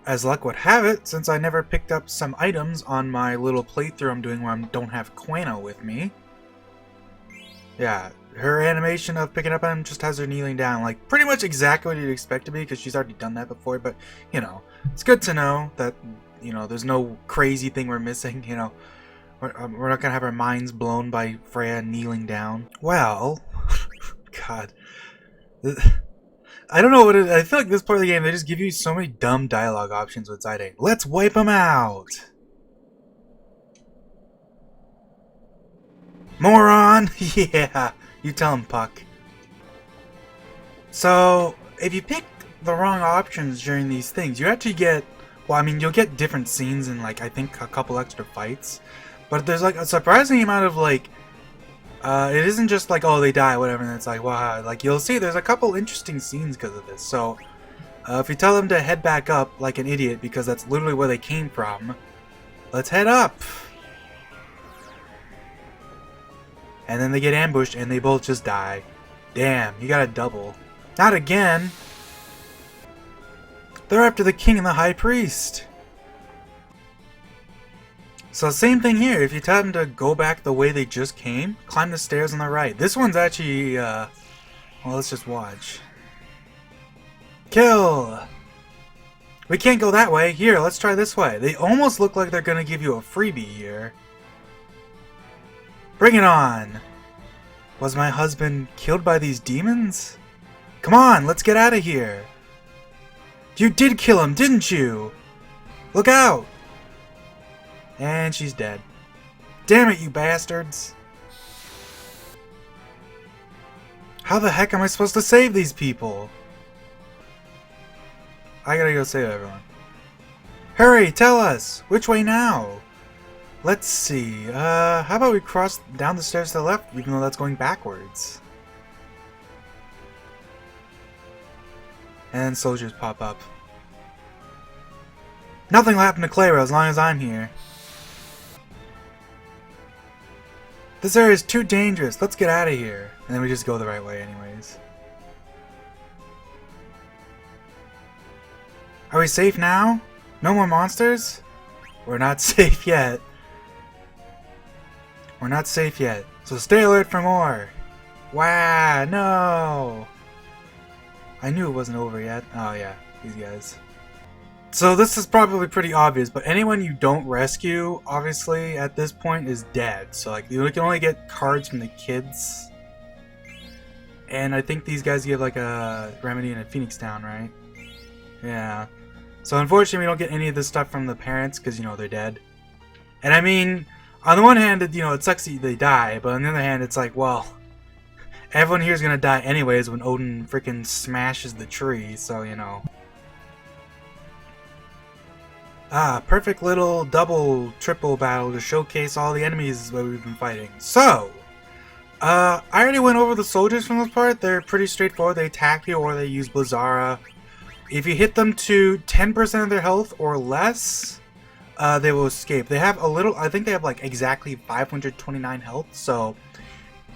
as luck would have it, since I never picked up some items on my little playthrough I'm doing where I don't have Queno with me. Yeah, her animation of picking up on him just has her kneeling down, like pretty much exactly what you'd expect to be, because she's already done that before. But you know, it's good to know that there's no crazy thing we're missing. We're not gonna have our minds blown by Freya kneeling down. Well, God, I don't know what it. I feel like this part of the game they just give you so many dumb dialogue options with Zidane. Let's wipe them out. Moron! Yeah, you tell him, Puck. So, if you pick the wrong options during these things, you actually get, well, I mean, you'll get different scenes and, like, I think a couple extra fights. But there's, like, a surprising amount of, like, it isn't just like, oh, they die, whatever, and it's like, wow, like, you'll see there's a couple interesting scenes because of this. So, if you tell them to head back up like an idiot, because that's literally where they came from, let's head up! And then they get ambushed and they both just die. Damn, you got a double. Not again! They're after the king and the high priest! So same thing here, if you tell them to go back the way they just came, climb the stairs on the right. This one's actually, well, let's just watch. Kill! We can't go that way. Here, let's try this way. They almost look like they're gonna give you a freebie here. Bring it on! Was my husband killed by these demons? Come on, let's get out of here! You did kill him, didn't you? Look out! And she's dead. Damn it, you bastards! How the heck am I supposed to save these people? I gotta go save everyone. Hurry, tell us! Which way now? Let's see, how about we cross down the stairs to the left, even though that's going backwards? And soldiers pop up. Nothing will happen to Clara as long as I'm here. This area is too dangerous, let's get out of here. And then we just go the right way anyways. Are we safe now? No more monsters? We're not safe yet. We're not safe yet, so stay alert for more. Wow, no! I knew it wasn't over yet. Oh yeah, these guys. So this is probably pretty obvious, but anyone you don't rescue, obviously, at this point is dead. So like, you can only get cards from the kids. And I think these guys give like a remedy in a Phoenix Town, right? Yeah. So unfortunately we don't get any of this stuff from the parents, because they're dead. And I mean, on the one hand, it sucks that they die, but on the other hand, it's like, well, everyone here's gonna die anyways when Odin freaking smashes the tree, so, Ah, perfect little double, triple battle to showcase all the enemies that we've been fighting. So, I already went over the soldiers for the most part. They're pretty straightforward. They attack you or they use Blizzara. If you hit them to 10% of their health or less, they will escape. They have a little, I think they have like exactly 529 health, so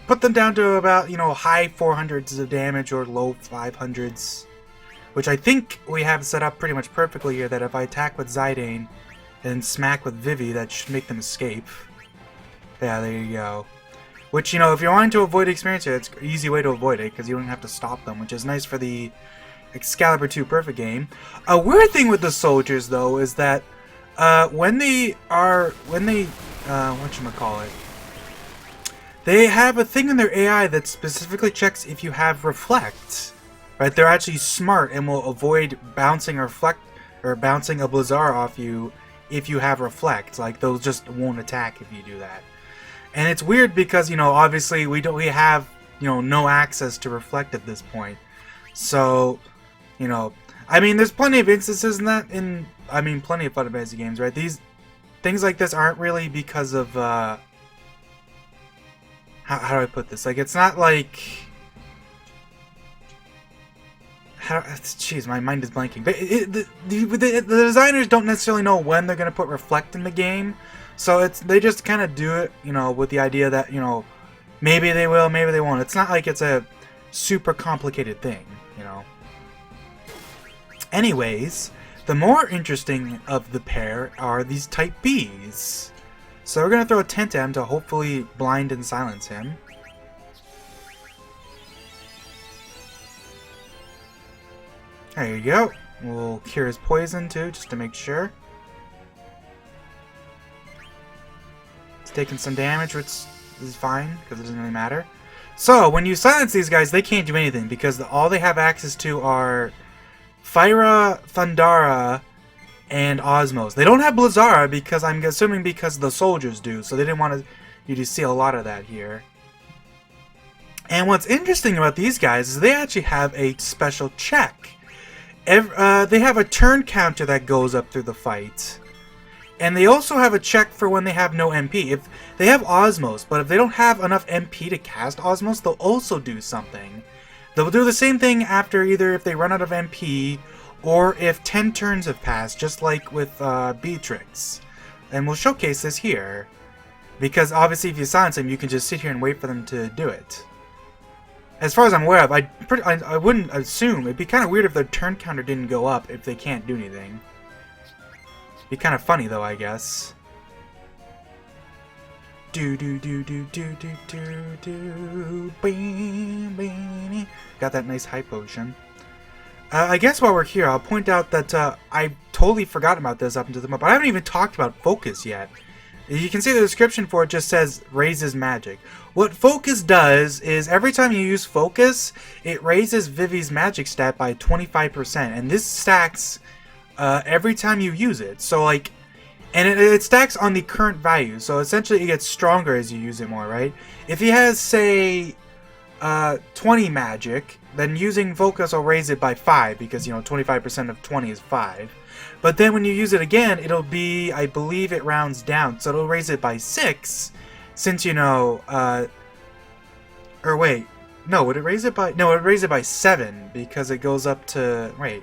put them down to about, high 400s of damage or low 500s, which I think we have set up pretty much perfectly here, that if I attack with Zidane and smack with Vivi, that should make them escape. Yeah, there you go. Which, if you're wanting to avoid experience here, it's an easy way to avoid it, because you don't have to stop them, which is nice for the Excalibur 2 Perfect game. A weird thing with the soldiers, though, is that whatchamacallit, they have a thing in their AI that specifically checks if you have Reflect. Right? They're actually smart and will avoid bouncing a Blizzard off you if you have Reflect. Like, those just won't attack if you do that. And it's weird because, obviously we have, no access to Reflect at this point. So, I mean, there's plenty of instances in that, plenty of Final Fantasy games, right? These things like this aren't really because of, how do I put this? Like, it's not like, jeez, my mind is blanking. But the designers don't necessarily know when they're going to put Reflect in the game, so they just kind of do it, with the idea that, maybe they will, maybe they won't. It's not like it's a super complicated thing, Anyways, The more interesting of the pair are these type Bs. So we're going to throw a tent at him to hopefully blind and silence him. There you go. We'll cure his poison too, just to make sure. He's taking some damage, which is fine, because it doesn't really matter. So, when you silence these guys, they can't do anything, because all they have access to are Phyra, Thundara, and Osmos. They don't have Blizzara, because I'm assuming because the soldiers do, so they didn't want you to see a lot of that here. And what's interesting about these guys is they actually have a special check. They have a turn counter that goes up through the fight. And they also have a check for when they have no MP. If they have Osmos, but if they don't have enough MP to cast Osmos, they'll also do something. They'll do the same thing after either if they run out of MP or if 10 turns have passed, just like with Beatrix. And we'll showcase this here. Because obviously if you silence them, you can just sit here and wait for them to do it. As far as I'm aware of, I wouldn't assume. It'd be kind of weird if their turn counter didn't go up if they can't do anything. Be kind of funny though, I guess. Do do do do do do do do. Bing, bing. Got that nice high potion. I guess while we're here, I'll point out that I totally forgot about this up until the moment, but I haven't even talked about focus yet. You can see the description for it just says raises magic. What focus does is every time you use focus, it raises Vivi's magic stat by 25%, and this stacks every time you use it. So like, and it stacks on the current value. So essentially, it gets stronger as you use it more, right? If he has say 20 magic, then using focus will raise it by 5 because 25% of 20 is 5. But then when you use it again, it'll be, I believe it rounds down, so it'll raise it by 6, since, or wait, no, would it raise it by, no, it would raise it by 7, because it goes up to, wait.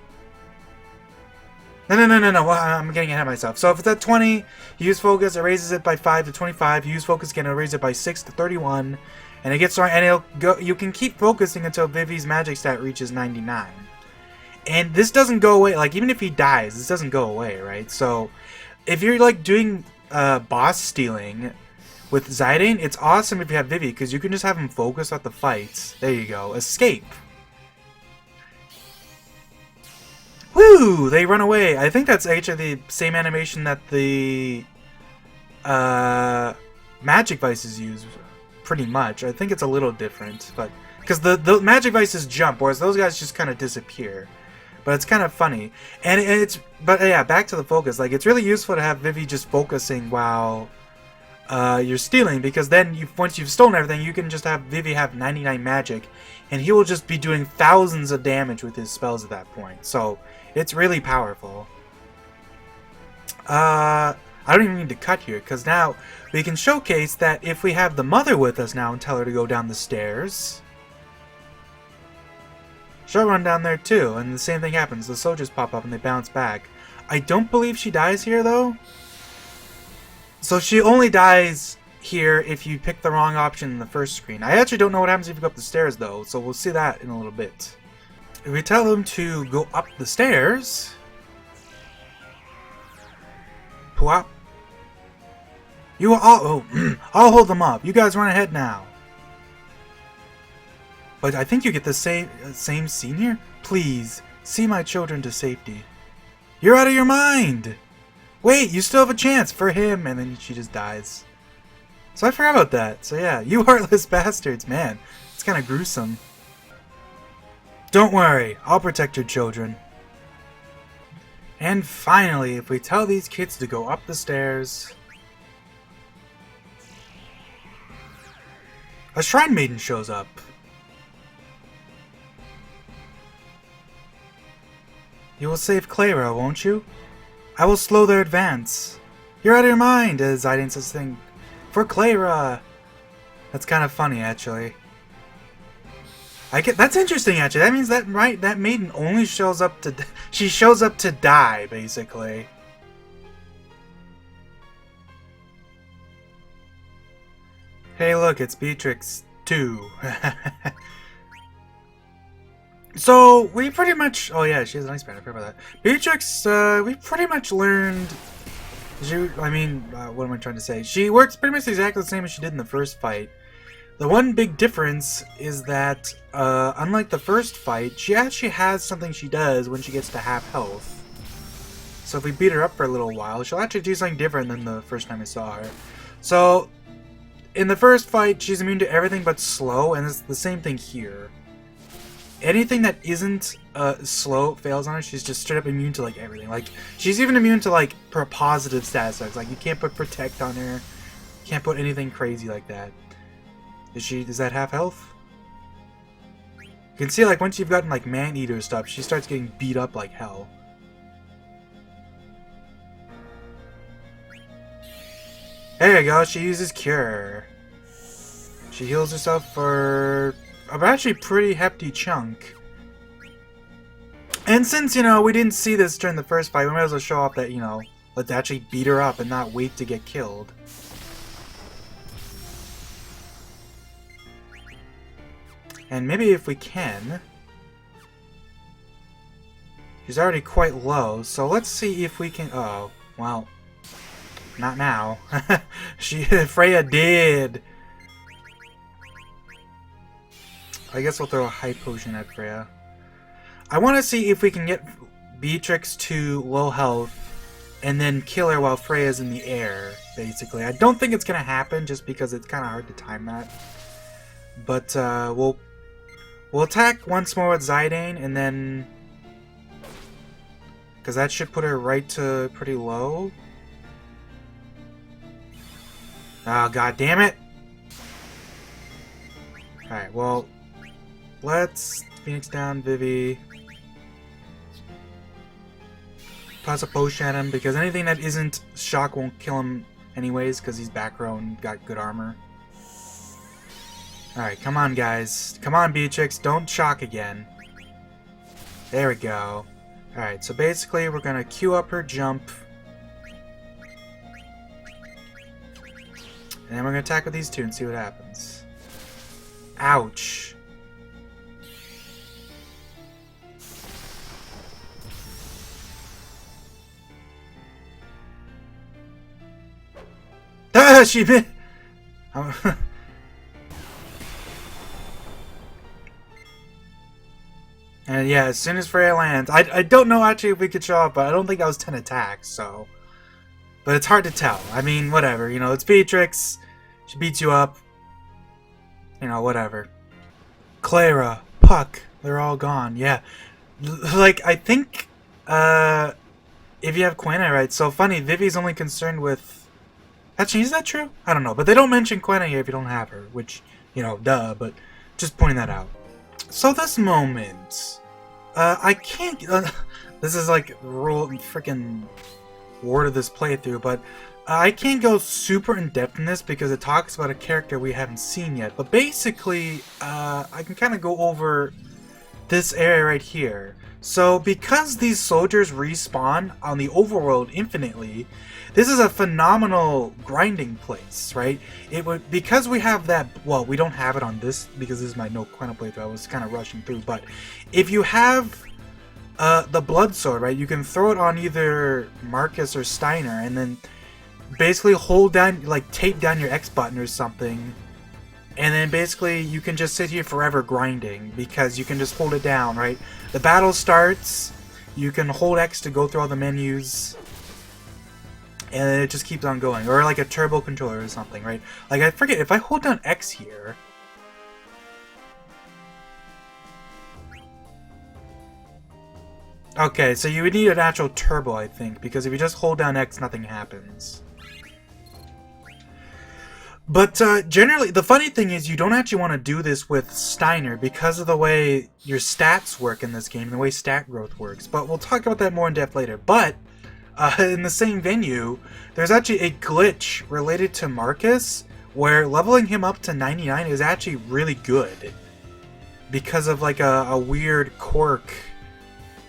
No, well, I'm getting ahead of myself. So if it's at 20, you use focus, it raises it by 5 to 25, you use focus again, it'll raise it by 6 to 31, and it gets started, and it'll go, you can keep focusing until Vivi's magic stat reaches 99. And this doesn't go away, like, even if he dies, this doesn't go away, right? So, if you're, like, doing boss stealing with Zidane, it's awesome if you have Vivi, because you can just have him focus at the fights. There you go. Escape. Woo! They run away. I think that's actually the same animation that the Magic Vices use, pretty much. I think it's a little different, but... Because the Magic Vices jump, whereas those guys just kind of disappear. But it's kind of funny. And but yeah, back to the focus. Like, it's really useful to have Vivi just focusing while you're stealing, because then once you've stolen everything, you can just have Vivi have 99 magic, and he will just be doing thousands of damage with his spells at that point. So, it's really powerful. I don't even need to cut here, because now we can showcase that if we have the mother with us now and tell her to go down the stairs... She'll run down there too, and the same thing happens. The soldiers pop up and they bounce back. I don't believe she dies here though. So she only dies here if you pick the wrong option in the first screen. I actually don't know what happens if you go up the stairs though, so we'll see that in a little bit. If we tell them to go up the stairs... Pwop. You all... Oh, I'll hold them up. You guys run ahead now. But I think you get the same scene here. Please, see my children to safety. You're out of your mind! Wait, you still have a chance for him! And then she just dies. So I forgot about that. So yeah, you heartless bastards, man. It's kind of gruesome. Don't worry, I'll protect your children. And finally, if we tell these kids to go up the stairs... A Shrine Maiden shows up. You will save Clara, won't you? I will slow their advance. You're out of your mind, as Zidane says thing. For Clara! That's kind of funny, actually. That's interesting, actually. That means that, right, that maiden only shows up to... She shows up to die, basically. Hey, look, it's Beatrix 2. So we pretty much. Oh yeah, she has an ice band. I forgot about that. Beatrix, we pretty much learned. What am I trying to say? She works pretty much exactly the same as she did in the first fight. The one big difference is that, unlike the first fight, she actually has something she does when she gets to half health. So if we beat her up for a little while, she'll actually do something different than the first time we saw her. So, in the first fight, she's immune to everything but slow, and it's the same thing here. Anything that isn't slow fails on her, she's just straight up immune to like everything. Like, she's even immune to like her positive status effects. Like, you can't put protect on her, can't put anything crazy like that. Is that half health? You can see, like, once you've gotten, like, man-eater stuff, she starts getting beat up like hell. There you go, she uses Cure. She heals herself for a actually pretty hefty chunk. And since, you know, we didn't see this during the first fight, we might as well show off that, you know, let's actually beat her up and not wait to get killed. And maybe if we can... She's already quite low, so let's see if we can... Oh, well... Not now. Freya did! I guess we'll throw a high potion at Freya. I want to see if we can get Beatrix to low health and then kill her while Freya's in the air, basically. I don't think it's going to happen just because it's kind of hard to time that. But we'll attack once more with Zidane, and then... Because that should put her right to pretty low. Oh, god damn it! Alright, well... Let's Phoenix down, Vivi. Toss a potion at him, because anything that isn't shock won't kill him anyways, because he's back row and got good armor. Alright, come on, guys. Come on, Beatrix. Don't shock again. There we go. Alright, so basically we're going to queue up her jump. And then we're going to attack with these two and see what happens. Ouch. Ah, she bit... And yeah, as soon as Freya lands, I don't know actually if we could show up, but I don't think that was 10 attacks, so... But it's hard to tell. I mean, whatever, you know, it's Beatrix, she beats you up, you know, whatever. Clara, Puck, they're all gone, yeah. Like, I think, if you have Quina, right, so funny, Vivi's only concerned with... Actually, is that true? I don't know, but they don't mention Quina here if you don't have her, which, you know, duh, but just pointing that out. So this moment, I can't, this is like rule freaking word of this playthrough, but I can't go super in depth in this because it talks about a character we haven't seen yet. But basically, I can kind of go over this area right here. So because these soldiers respawn on the overworld infinitely, this is a phenomenal grinding place, right? It would, because we have that, well, we don't have it on this because this is my no Quina playthrough. I was kind of rushing through, but if you have the blood sword, right, you can throw it on either Marcus or Steiner, and then basically hold down, like tape down your X button or something, and then basically you can just sit here forever grinding because you can just hold it down, right? The battle starts, you can hold X to go through all the menus, and it just keeps on going. Or like a turbo controller or something, right? Like, I forget, if I hold down X here... Okay, so you would need an actual turbo, I think, because if you just hold down X, nothing happens. But generally, the funny thing is you don't actually want to do this with Steiner because of the way your stats work in this game, the way stat growth works. But we'll talk about that more in depth later. But in the same venue, there's actually a glitch related to Marcus where leveling him up to 99 is actually really good because of like a weird quirk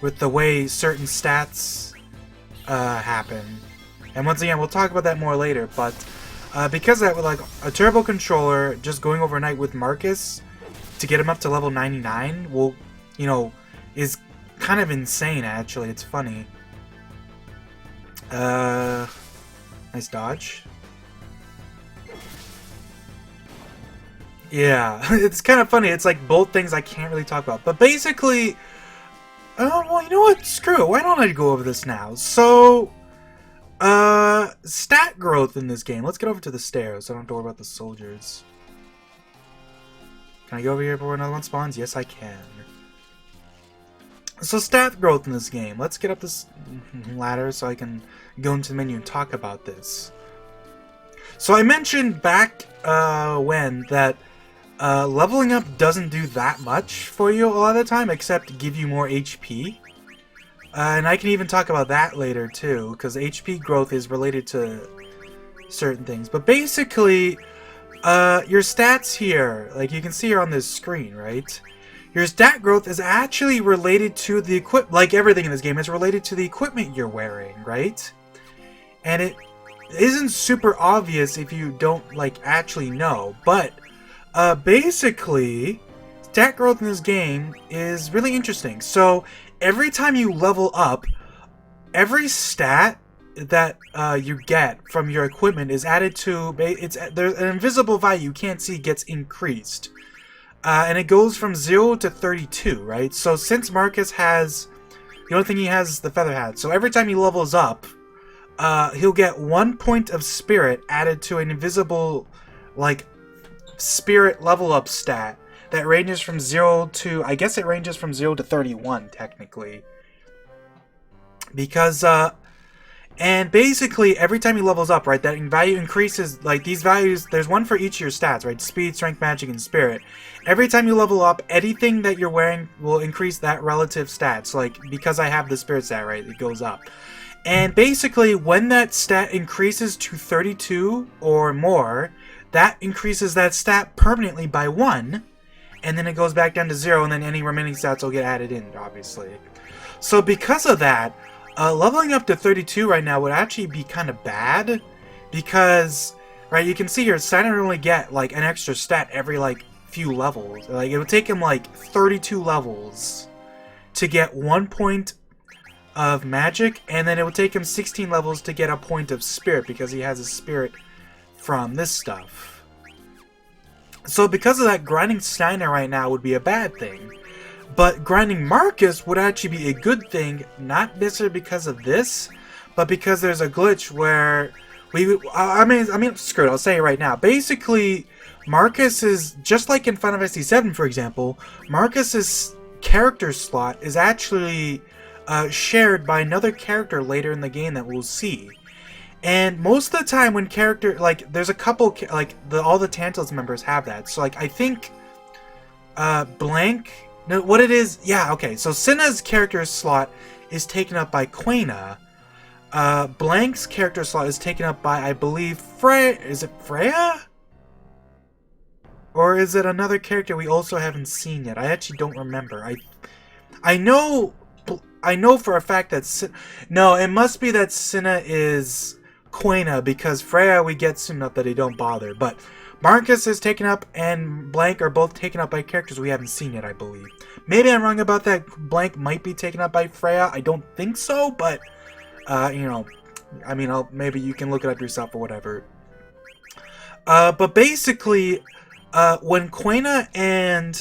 with the way certain stats happen. And once again, we'll talk about that more later, but because of that, with like a turbo controller, just going overnight with Marcus to get him up to level 99 will you know, is kind of insane, actually. It's funny. Nice dodge. Yeah, it's kind of funny. It's like both things I can't really talk about. But basically, well, you know what? Screw it. Why don't I go over this now? So, stat growth in this game. Let's get over to the stairs so I don't have to worry about the soldiers. Can I go over here before another one spawns? Yes, I can. So, stat growth in this game. Let's get up this ladder so I can go into the menu and talk about this. So, I mentioned back when that leveling up doesn't do that much for you a lot of the time, except give you more HP. And I can even talk about that later too, because HP growth is related to certain things. But basically, your stats here, like you can see here on this screen, right? Your stat growth is actually related to the like everything in this game is related to the equipment you're wearing, right? And it isn't super obvious if you don't like actually know, but basically, stat growth in this game is really interesting. So every time you level up, every stat that you get from your equipment is added to. There's an invisible value you can't see gets increased, and it goes from 0 to 32. Right. So since Marcus has the only thing he has is the feather hat, so every time he levels up, he'll get 1 point of spirit added to an invisible like spirit level up stat that ranges from 0 to, I guess it ranges from 0 to 31 technically, because and basically every time he levels up, right, that value increases. Like these values, there's one for each of your stats, right? Speed, strength, magic, and spirit. Every time you level up, anything that you're wearing will increase that relative stats. Like because I have the spirit stat, right, it goes up. And basically when that stat increases to 32 or more, that increases that stat permanently by 1, and then it goes back down to 0, and then any remaining stats will get added in, obviously. So because of that, leveling up to 32 right now would actually be kind of bad, because, right, you can see here, Steiner only get, like, an extra stat every, like, few levels. Like, it would take him, like, 32 levels to get 1 point of magic, and then it would take him 16 levels to get a point of spirit, because he has a spirit from this stuff. So because of that, grinding Steiner right now would be a bad thing. But grinding Marcus would actually be a good thing, not necessarily because of this, but because there's a glitch where I mean, screw it, I'll say it right now. Basically, Marcus is, just like in Final Fantasy VII, for example, Marcus's character slot is actually shared by another character later in the game that we'll see. And most of the time when character, like, there's a couple, like, all the Tantalus members have that. So, like, I think, Blank, no, what it is, yeah, okay, so Cinna's character slot is taken up by Quena. Blank's character slot is taken up by, I believe, Freya, is it Freya? Or is it another character we also haven't seen yet? I actually don't remember. I know for a fact that, no, it must be that Cinna is Quena, because Freya we get soon enough that they don't bother. But Marcus is taken up and Blank are both taken up by characters we haven't seen yet, I believe. Maybe I'm wrong about that. Blank might be taken up by Freya. I don't think so, but you know, I mean, maybe you can look it up yourself or whatever. But basically, when Quena and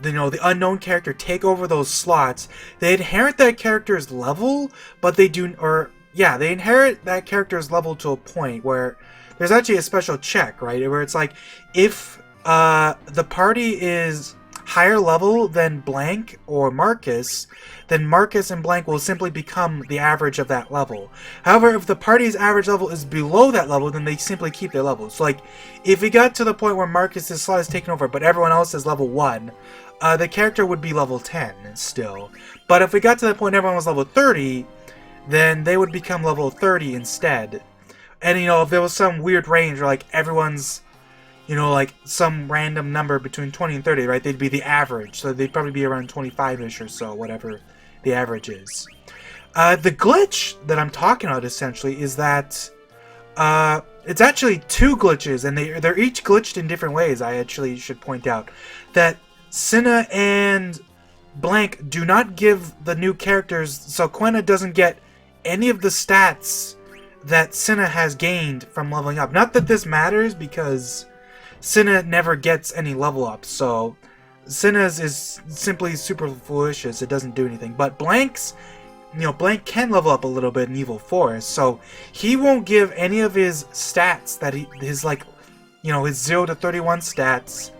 the unknown character take over those slots, they inherit that character's level, but they inherit that character's level to a point where there's actually a special check, right? Where it's like, if the party is higher level than Blank or Marcus, then Marcus and Blank will simply become the average of that level. However, if the party's average level is below that level, then they simply keep their level. So, like, if we got to the point where Marcus's slot is taken over, but everyone else is level 1, the character would be level 10 still. But if we got to the point everyone was level 30, then they would become level 30 instead. And, if there was some weird range where, like, everyone's, like, some random number between 20 and 30, right, they'd be the average. So they'd probably be around 25-ish or so, whatever the average is. The glitch that I'm talking about, essentially, is that it's actually two glitches, and they're each glitched in different ways, I actually should point out. That Cinna and Blank do not give the new characters, so Quena doesn't get any of the stats that Cinna has gained from leveling up. Not that this matters, because Cinna never gets any level up, so Cinna's is simply superfluous, it doesn't do anything. But Blank's, Blank can level up a little bit in Evil Forest, so he won't give any of his stats that his 0 to 31 stats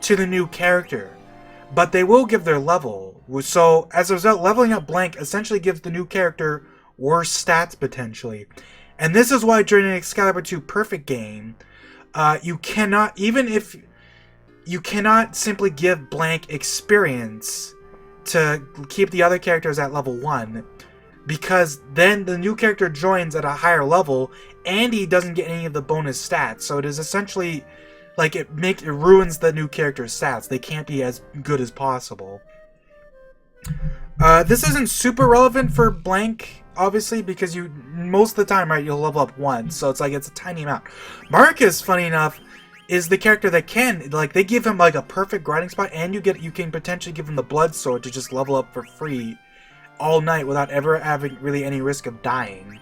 to the new character. But they will give their level. So as a result, leveling up Blank essentially gives the new character worse stats potentially. And this is why during an Excalibur 2 Perfect game, you cannot simply give Blank experience to keep the other characters at level 1, because then the new character joins at a higher level and he doesn't get any of the bonus stats. So it is essentially like it ruins the new character's stats. They can't be as good as possible. This isn't super relevant for Blank, obviously, because most of the time, right, you'll level up once, so it's a tiny amount. Marcus, funny enough, is the character that can, they give him a perfect grinding spot, and you can potentially give him the blood sword to just level up for free all night without ever having really any risk of dying.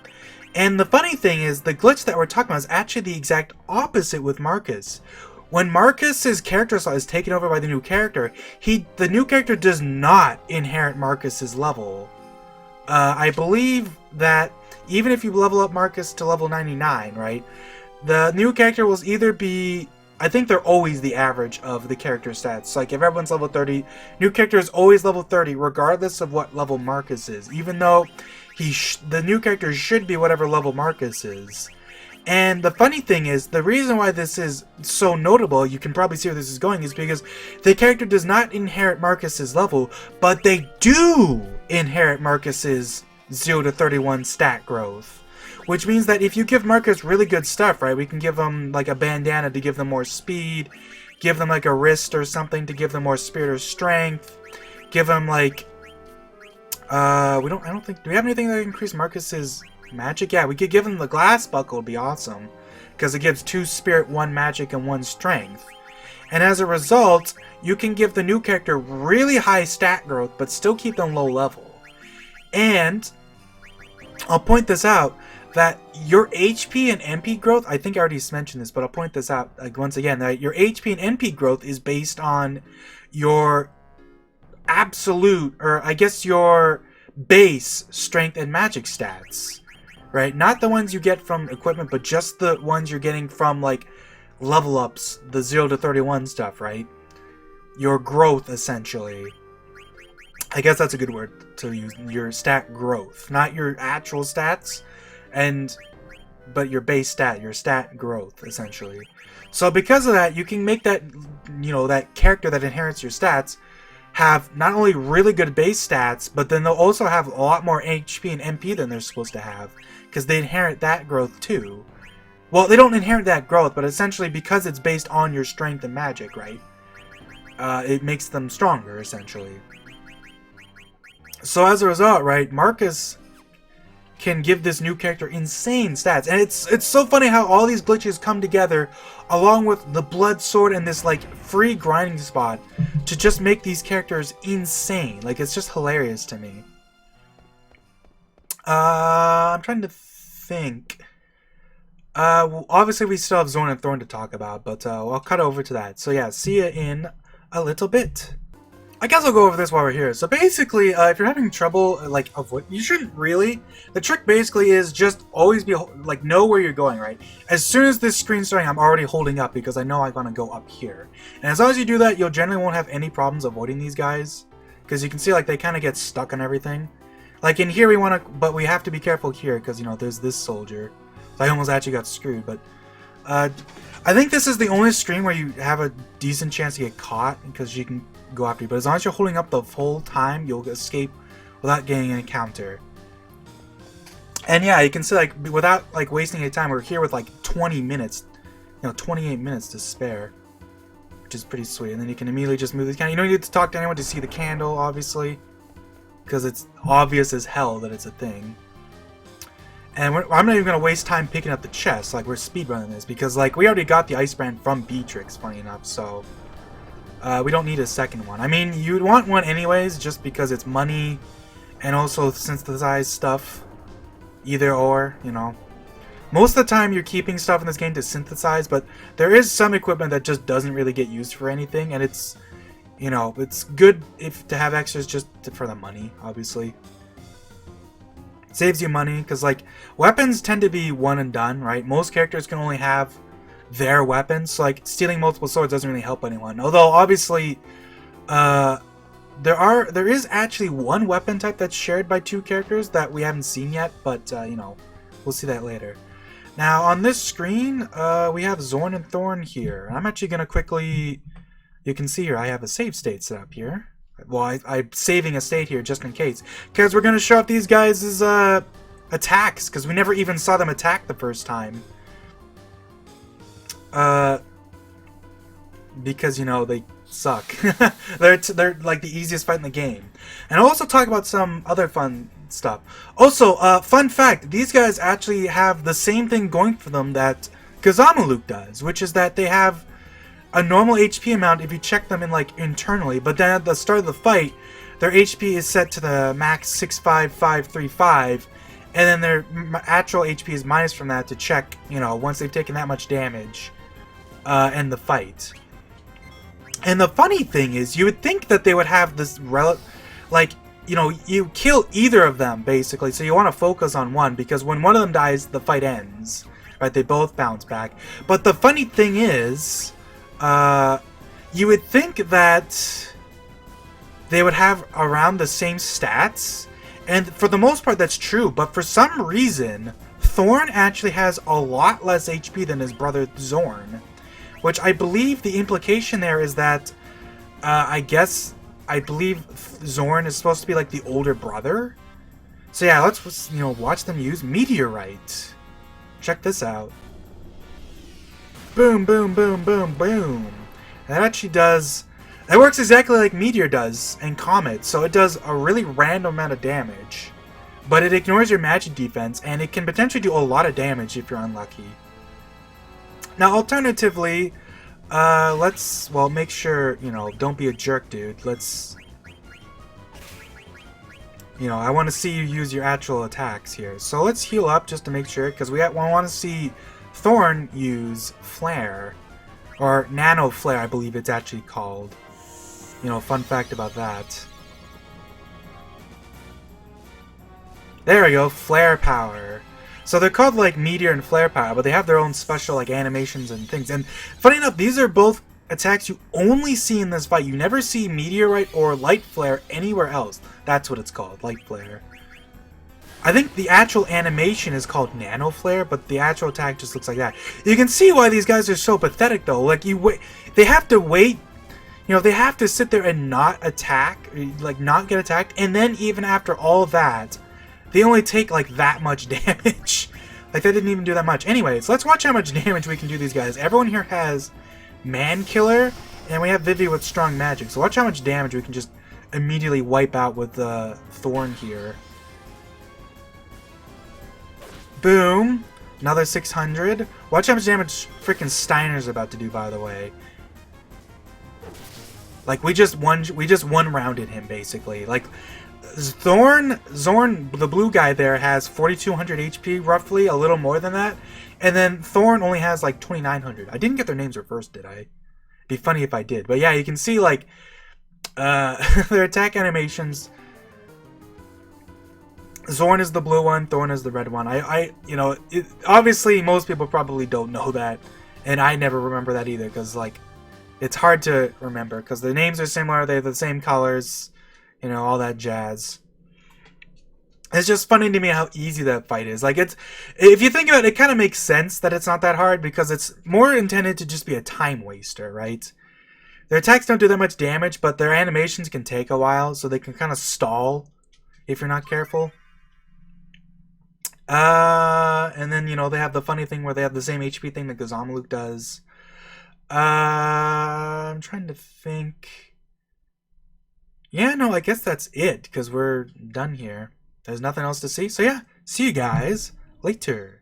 And the funny thing is, the glitch that we're talking about is actually the exact opposite with Marcus. When Marcus's character slot is taken over by the new character, the new character does not inherit Marcus's level. I believe that even if you level up Marcus to level 99, right, the new character will either be, I think they're always the average of the character stats. Like if everyone's level 30, new character is always level 30 regardless of what level Marcus is, even though the new character should be whatever level Marcus is. And the funny thing is, the reason why this is so notable, you can probably see where this is going, is because the character does not inherit Marcus's level, but they do inherit Marcus's 0 to 31 stat growth. Which means that if you give Marcus really good stuff, right, we can give them a bandana to give them more speed, give them a wrist or something to give them more spirit or strength, give them I don't think, do we have anything that increase Marcus's magic? Yeah, we could give him the glass buckle, would be awesome, because it gives 2 spirit, 1 magic, and 1 strength. And as a result, you can give the new character really high stat growth, but still keep them low level. And I'll point this out, that your HP and MP growth, I think I already mentioned this, but I'll point this out once again, that your HP and MP growth is based on your absolute, or I guess your base strength and magic stats, right? Not the ones you get from equipment, but just the ones you're getting from level ups, the 0 to 31 stuff, right? Your growth, essentially. I guess that's a good word to use. Your stat growth, not your actual stats, but your base stat, your stat growth, essentially. So because of that, you can make that, that character that inherits your stats have not only really good base stats, but then they'll also have a lot more HP and MP than they're supposed to have, because they inherit that growth too. Well, they don't inherit that growth, but essentially because it's based on your strength and magic, right? It makes them stronger, essentially. So as a result, right, Marcus can give this new character insane stats. And it's so funny how all these glitches come together along with the blood sword and this free grinding spot to just make these characters insane. It's just hilarious to me. I'm trying to think. Well, obviously we still have Zorn and Thorn to talk about, but I'll cut over to that. So yeah, see ya in a little bit. I guess I'll go over this while we're here. So basically, if you're having trouble, you shouldn't really. The trick basically is just always be, know where you're going, right? As soon as this screen's starting, I'm already holding up because I know I'm gonna go up here. And as long as you do that, you'll generally won't have any problems avoiding these guys. Because you can see, they kind of get stuck on everything. In here, but we have to be careful here because, there's this soldier. So I almost actually got screwed, but I think this is the only stream where you have a decent chance to get caught because you can go after you. But as long as you're holding up the whole time, you'll escape without getting an encounter. And yeah, you can see without wasting any time, we're here with 20 minutes, 28 minutes to spare, which is pretty sweet. And then you can immediately just move this candle. You don't need to talk to anyone to see the candle, obviously, because it's obvious as hell that it's a thing. And I'm not even going to waste time picking up the chest, we're speedrunning this, because we already got the Ice Brand from Beatrix, funny enough, so We don't need a second one. I mean, you'd want one anyways, just because it's money and also synthesized stuff. Either or, you know. Most of the time you're keeping stuff in this game to synthesize, but there is some equipment that just doesn't really get used for anything, and it's, you know, it's good to have extras just for the money, obviously. Saves you money, because, like, weapons tend to be one and done, right? Most characters can only have their weapons, so, like, stealing multiple swords doesn't really help anyone. Although, obviously, there is actually one weapon type that's shared by two characters that we haven't seen yet, but, you know, we'll see that later. Now, on this screen, we have Zorn and Thorn here. I'm actually going to quickly... You can see here, I have a save state set up here. Well, I'm saving a state here just in case. Because we're going to show off these guys' attacks, because we never even saw them attack the first time. Because, you know, they suck. they're like the easiest fight in the game. And I'll also talk about some other fun stuff. Also, fun fact, these guys actually have the same thing going for them that Gazamuluk does, which is that they have a normal HP amount if you check them in, like, internally, but then at the start of the fight, their HP is set to the max 65535, and then their actual HP is minus from that to check, you know, once they've taken that much damage in the fight. And the funny thing is, you would think that they would have this like, you know, you kill either of them, basically, so you want to focus on one, because when one of them dies, the fight ends, right? They both bounce back. But the funny thing is, you would think that they would have around the same stats, and for the most part that's true, but for some reason, Thorn actually has a lot less HP than his brother Zorn, which I believe the implication there is that, I believe Zorn is supposed to be like the older brother. So yeah, let's, you know, watch them use Meteorite. Check this out. Boom, boom, boom, boom, boom. And that actually does... That works exactly like Meteor does and Comet, so it does a really random amount of damage. But it ignores your magic defense, and it can potentially do a lot of damage if you're unlucky. Now, alternatively, let's, well, make sure, you know, don't be a jerk, dude. Let's, you know, I want to see you use your actual attacks here. So let's heal up just to make sure, because we want to see Thorn use Flare, or Nano Flare, I believe it's actually called. You know, fun fact about that. There we go, Flare Power. So they're called, like, Meteor and Flare Power, but they have their own special, like, animations and things. And funny enough, these are both attacks you only see in this fight. You never see Meteorite or Light Flare anywhere else. That's what it's called, Light Flare. I think the actual animation is called Nano Flare, but the actual attack just looks like that. You can see why these guys are so pathetic, though. Like, they have to wait. You know, they have to sit there and not attack, like, not get attacked, and then even after all that, they only take, like, that much damage. Like, they didn't even do that much. Anyways, let's watch how much damage we can do these guys. Everyone here has Man Killer, and we have Vivi with Strong Magic. So watch how much damage we can just immediately wipe out with Thorn here. Boom. Another 600. Watch how much damage freaking Steiner's about to do, by the way. Like, we just one-rounded him, basically. Like, Zorn, the blue guy there, has 4,200 HP, roughly, a little more than that. And then Thorn only has, like, 2,900. I didn't get their names reversed, did I? It'd be funny if I did. But yeah, you can see, like, their attack animations. Zorn is the blue one, Thorn is the red one. You know, obviously most people probably don't know that. And I never remember that either, because, like, it's hard to remember, because the names are similar, they have the same colors. You know, all that jazz. It's just funny to me how easy that fight is. Like, if you think about it, it kind of makes sense that it's not that hard, because it's more intended to just be a time waster, right? Their attacks don't do that much damage, but their animations can take a while, so they can kind of stall if you're not careful. And then, you know, they have the funny thing where they have the same HP thing that Gazamuluk does. I'm trying to think... Yeah, no, I guess that's it, because we're done here. There's nothing else to see. So yeah, see you guys later.